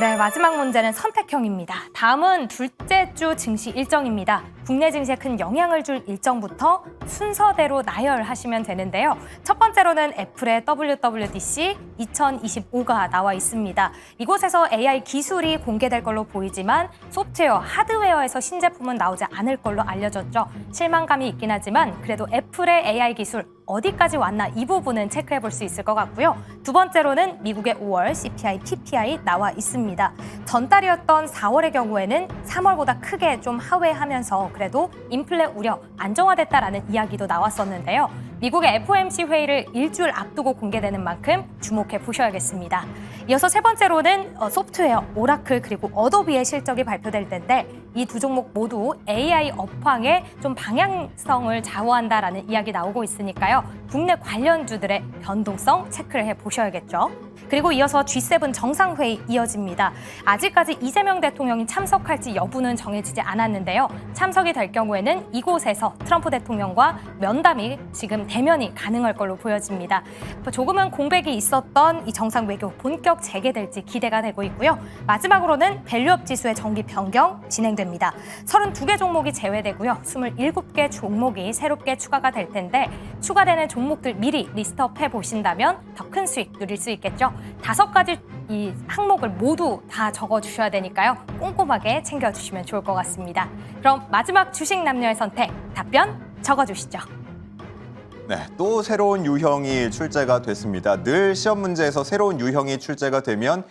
네, 마지막 문제는 선택형입니다. 다음은 둘째 주 증시 일정입니다. 국내 증시에 큰 영향을 줄 일정부터 순서대로 나열하시면 되는데요. 첫 번째로는 애플의 WWDC 2025가 나와 있습니다. 이곳에서 AI 기술이 공개될 걸로 보이지만 소프트웨어, 하드웨어에서 신제품은 나오지 않을 걸로 알려졌죠. 실망감이 있긴 하지만 그래도 애플의 AI 기술 어디까지 왔나 이 부분은 체크해 볼 수 있을 것 같고요. 두 번째로는 미국의 5월 CPI, PPI 나와 있습니다. 전달이었던 4월의 경우에는 3월보다 크게 좀 하회하면서 그래도 인플레 우려 안정화됐다라는 이야기도 나왔었는데요. 미국의 FOMC 회의를 일주일 앞두고 공개되는 만큼 주목해 보셔야겠습니다. 이어서 세 번째로는 소프트웨어, 오라클 그리고 어도비의 실적이 발표될 텐데 이 두 종목 모두 AI 업황에 좀 방향성을 좌우한다라는 이야기 나오고 있으니까요. 국내 관련주들의 변동성 체크를 해 보셔야겠죠. 그리고 이어서 G7 정상회의 이어집니다. 아직까지 이재명 대통령이 참석할지 여부는 정해지지 않았는데요. 참석이 될 경우에는 이곳에서 트럼프 대통령과 면담이 지금 대면이 가능할 걸로 보여집니다. 조금은 공백이 있었던 이 정상 외교 본격 재개될지 기대가 되고 있고요. 마지막으로는 밸류업 지수의 정기 변경 진행됩니다. 32개 종목이 제외되고요. 27개 종목이 새롭게 추가가 될 텐데 추가되는 종목들 미리 리스트업 해보신다면 더 큰 수익 누릴 수 있겠죠. 5가지 이 항목을 모두 다 적어주셔야 되니까요. 꼼꼼하게 챙겨주시면 좋을 것 같습니다. 그럼 마지막 주식 남녀의 선택 답변 적어주시죠. 네, 또 새로운 유형이 출제가 됐습니다. 늘 시험 문제에서 새로운 유형이 출제가 되면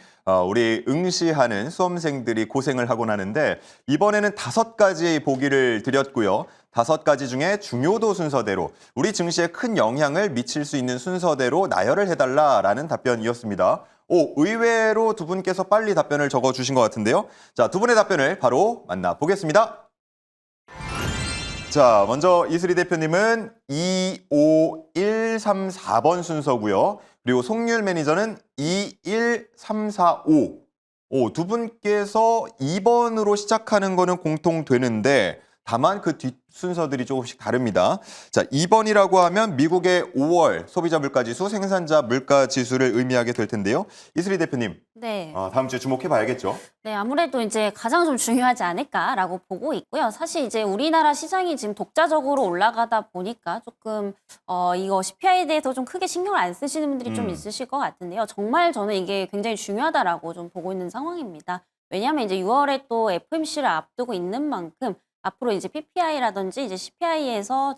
우리 응시하는 수험생들이 고생을 하곤 하는데 이번에는 5가지 보기를 드렸고요. 5가지 중에 중요도 순서대로 우리 증시에 큰 영향을 미칠 수 있는 순서대로 나열을 해달라라는 답변이었습니다. 의외로 두 분께서 빨리 답변을 적어주신 것 같은데요. 자, 두 분의 답변을 바로 만나보겠습니다. 자, 먼저 이슬이 대표님은 2, 5, 1, 3, 4번 순서고요. 그리고 송률 매니저는 2, 1, 3, 4, 5. 두 분께서 2번으로 시작하는 거는 공통되는데 다만 그 뒷 순서들이 조금씩 다릅니다. 자, 2번이라고 하면 미국의 5월 소비자 물가지수, 생산자 물가지수를 의미하게 될 텐데요. 이슬이 대표님, 네. 다음 주에 주목해 봐야겠죠? 네, 아무래도 이제 가장 좀 중요하지 않을까라고 보고 있고요. 사실 이제 우리나라 시장이 지금 독자적으로 올라가다 보니까 조금 이거 CPI에 대해서 좀 크게 신경을 안 쓰시는 분들이 좀 있으실 것 같은데요. 정말 저는 이게 굉장히 중요하다라고 좀 보고 있는 상황입니다. 왜냐하면 이제 6월에 또 FOMC를 앞두고 있는 만큼 앞으로 이제 PPI라든지 이제 CPI에서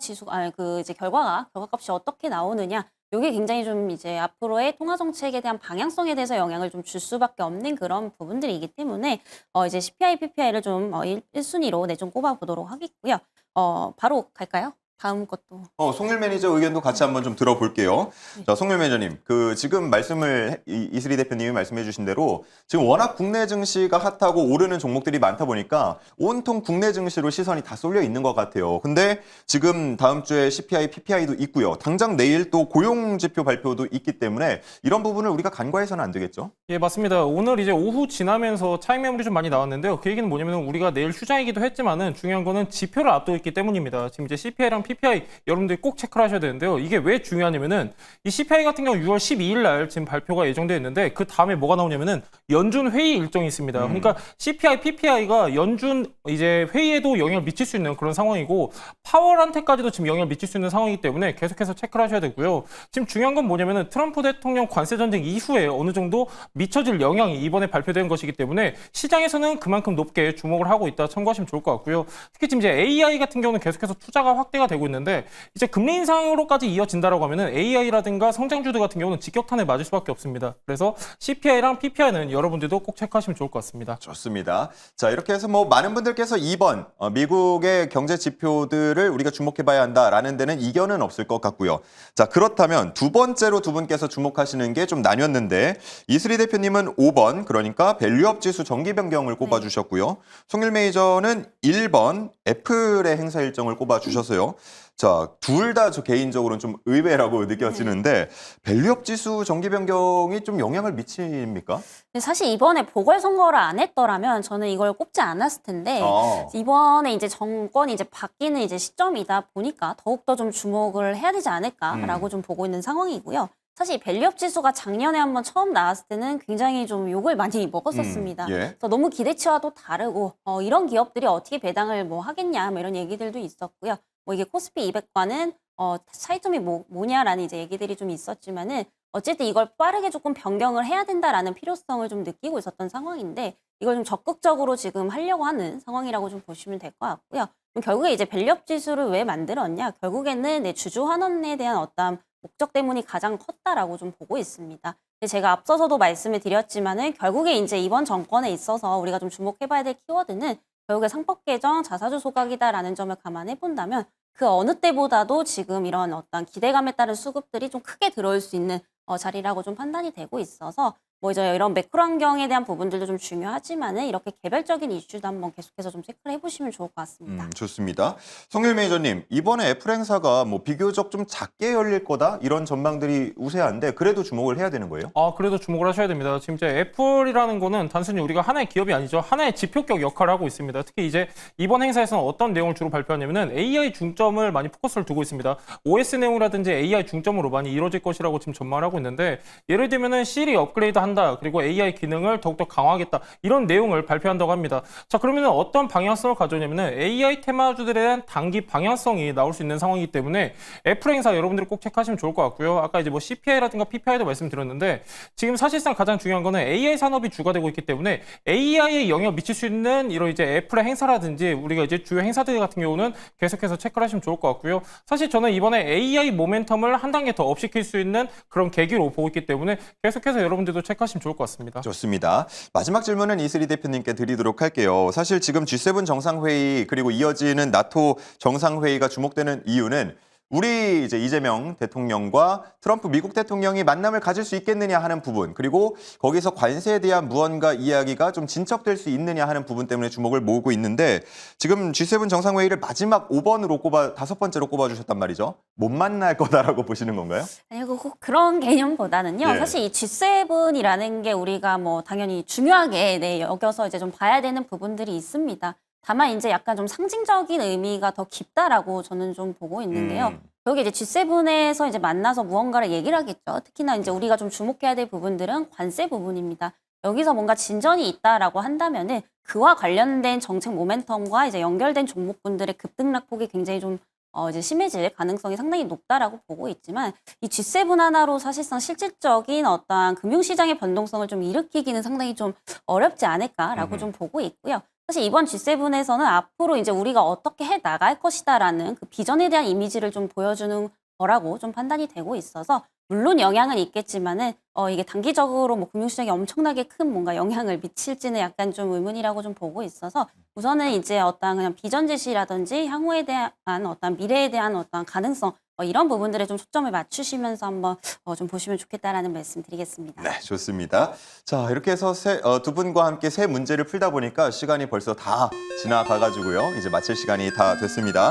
이제 결과값이 어떻게 나오느냐, 이게 굉장히 좀 이제 앞으로의 통화 정책에 대한 방향성에 대해서 영향을 좀 줄 수밖에 없는 그런 부분들이기 때문에 이제 CPI, PPI를 좀 1순위로 좀 꼽아보도록 하겠고요. 바로 갈까요? 다음 것도. 송일 매니저 의견도 같이 한번 좀 들어볼게요. 자, 송일 매니저님, 지금 이슬이 대표님이 말씀해 주신 대로 지금 워낙 국내 증시가 핫하고 오르는 종목들이 많다 보니까 온통 국내 증시로 시선이 다 쏠려 있는 것 같아요. 근데 지금 다음 주에 CPI, PPI도 있고요. 당장 내일 또 고용 지표 발표도 있기 때문에 이런 부분을 우리가 간과해서는 안 되겠죠? 예, 맞습니다. 오늘 이제 오후 지나면서 차익 매물이 좀 많이 나왔는데요. 그 얘기는 뭐냐면 우리가 내일 휴장이기도 했지만은 중요한 거는 지표를 앞두고 있기 때문입니다. 지금 이제 CPI랑 PPI 여러분들이 꼭 체크를 하셔야 되는데요. 이게 왜 중요하냐면은 이 CPI 같은 경우 6월 12일 날 지금 발표가 예정되어 있는데 그 다음에 뭐가 나오냐면은 연준 회의 일정이 있습니다. 그러니까 CPI, PPI가 연준 이제 회의에도 영향을 미칠 수 있는 그런 상황이고 파월한테까지도 지금 영향을 미칠 수 있는 상황이기 때문에 계속해서 체크를 하셔야 되고요. 지금 중요한 건 뭐냐면은 트럼프 대통령 관세 전쟁 이후에 어느 정도 미쳐질 영향이 이번에 발표된 것이기 때문에 시장에서는 그만큼 높게 주목을 하고 있다 참고하시면 좋을 것 같고요. 특히 지금 이제 AI 같은 경우는 계속해서 투자가 확대가 되고 있는데 이제 금리 인상으로까지 이어진다라고 하면은 AI라든가 성장주들 같은 경우는 직격탄에 맞을 수밖에 없습니다. 그래서 CPI랑 PPI는 여러분들도 꼭 체크하시면 좋을 것 같습니다. 좋습니다. 자, 이렇게 해서 많은 분들께서 2번 미국의 경제 지표들을 우리가 주목해봐야 한다라는 데는 이견은 없을 것 같고요. 자, 그렇다면 두 번째로 두 분께서 주목하시는 게 좀 나뉘었는데 이슬이 대표님은 5번 그러니까 밸류업 지수 정기 변경을 꼽아주셨고요. 송일 메이저는 1번 애플의 행사 일정을 꼽아주셨어요. 자, 둘 다 저 개인적으로는 좀 의외라고 느껴지는데 밸류업 지수 정기 변경이 좀 영향을 미칩니까? 근데 사실 이번에 보궐선거를 안 했더라면 저는 이걸 꼽지 않았을 텐데 이번에 이제 정권이 이제 바뀌는 이제 시점이다 보니까 더욱더 좀 주목을 해야 되지 않을까라고 좀 보고 있는 상황이고요. 사실 밸류업 지수가 작년에 한번 처음 나왔을 때는 굉장히 좀 욕을 많이 먹었었습니다. 예. 그래서 너무 기대치와 또 다르고 이런 기업들이 어떻게 배당을 뭐 하겠냐 뭐 이런 얘기들도 있었고요. 뭐 이게 코스피 200과는 차이점이 뭐냐라는 이제 얘기들이 좀 있었지만은 어쨌든 이걸 빠르게 조금 변경을 해야 된다라는 필요성을 좀 느끼고 있었던 상황인데 이걸 좀 적극적으로 지금 하려고 하는 상황이라고 좀 보시면 될 것 같고요. 그럼 결국에 이제 밸류업 지수를 왜 만들었냐? 결국에는 내 주주 환원에 대한 어떤 목적 때문이 가장 컸다라고 좀 보고 있습니다. 근데 제가 앞서서도 말씀을 드렸지만은 결국에 이제 이번 정권에 있어서 우리가 좀 주목해봐야 될 키워드는 결국에 상법 개정, 자사주 소각이다라는 점을 감안해 본다면 그 어느 때보다도 지금 이런 어떤 기대감에 따른 수급들이 좀 크게 들어올 수 있는 자리라고 좀 판단이 되고 있어서 뭐 이제 이런 매크로 환경에 대한 부분들도 좀 중요하지만은 이렇게 개별적인 이슈도 한번 계속해서 좀 체크를 해보시면 좋을 것 같습니다. 좋습니다. 송일 매니저님, 이번에 애플 행사가 뭐 비교적 좀 작게 열릴 거다 이런 전망들이 우세한데 그래도 주목을 해야 되는 거예요? 그래도 주목을 하셔야 됩니다. 지금 이제 애플이라는 거는 단순히 우리가 하나의 기업이 아니죠. 하나의 지표격 역할을 하고 있습니다. 특히 이제 이번 행사에서는 어떤 내용을 주로 발표하냐면은 AI 중점을 많이 포커스를 두고 있습니다. OS 내용이라든지 AI 중점으로 많이 이루어질 것이라고 지금 전망을 하고 있는데 예를 들면은 시리 업그레이드 한다. 그리고 AI 기능을 더욱더 강화하겠다. 이런 내용을 발표한다고 합니다. 자, 그러면은 어떤 방향성을 가져오냐면은 AI 테마주들에 대한 단기 방향성이 나올 수 있는 상황이기 때문에 애플 행사 여러분들이 꼭 체크하시면 좋을 것 같고요. 아까 이제 뭐 CPI라든가 PPI도 말씀드렸는데 지금 사실상 가장 중요한 거는 AI 산업이 주가 되고 있기 때문에 AI에 영향을 미칠 수 있는 이런 이제 애플의 행사라든지 우리가 이제 주요 행사들 같은 경우는 계속해서 체크를 하시면 좋을 것 같고요. 사실 저는 이번에 AI 모멘텀을 한 단계 더 업시킬 수 있는 그런 계기로 보고 있기 때문에 계속해서 여러분들도 체크하시면 좋을 것 같습니다. 좋습니다. 마지막 질문은 이슬이 대표님께 드리도록 할게요. 사실 지금 G7 정상회의 그리고 이어지는 나토 정상회의가 주목되는 이유는 우리 이제 이재명 대통령과 트럼프 미국 대통령이 만남을 가질 수 있겠느냐 하는 부분, 그리고 거기서 관세에 대한 무언가 이야기가 좀 진척될 수 있느냐 하는 부분 때문에 주목을 모으고 있는데 지금 G7 정상회의를 마지막 5번으로 다섯 번째로 꼽아주셨단 말이죠. 못 만날 거다라고 보시는 건가요? 아니고 꼭 그런 개념보다는요. 예. 사실 이 G7이라는 게 우리가 뭐 당연히 중요하게 여겨서 이제 좀 봐야 되는 부분들이 있습니다. 다만 이제 약간 좀 상징적인 의미가 더 깊다라고 저는 좀 보고 있는데요. 여기 이제 G7에서 이제 만나서 무언가를 얘기를 하겠죠. 특히나 이제 우리가 좀 주목해야 될 부분들은 관세 부분입니다. 여기서 뭔가 진전이 있다라고 한다면은 그와 관련된 정책 모멘텀과 이제 연결된 종목군들의 급등락폭이 굉장히 좀 이제 심해질 가능성이 상당히 높다라고 보고 있지만 이 G7 하나로 사실상 실질적인 어떠한 금융시장의 변동성을 좀 일으키기는 상당히 좀 어렵지 않을까라고 좀 보고 있고요. 사실 이번 G7에서는 앞으로 이제 우리가 어떻게 해 나갈 것이다라는 그 비전에 대한 이미지를 좀 보여주는 거라고 좀 판단이 되고 있어서 물론 영향은 있겠지만은 이게 단기적으로 뭐 금융시장에 엄청나게 큰 뭔가 영향을 미칠지는 약간 좀 의문이라고 좀 보고 있어서 우선은 이제 어떤 그냥 비전 제시라든지 향후에 대한 어떤 미래에 대한 어떤 가능성 이런 부분들에 좀 초점을 맞추시면서 한번 좀 보시면 좋겠다라는 말씀 드리겠습니다. 네, 좋습니다. 자, 이렇게 해서 두 분과 함께 세 문제를 풀다 보니까 시간이 벌써 다 지나가가지고요. 이제 마칠 시간이 다 됐습니다.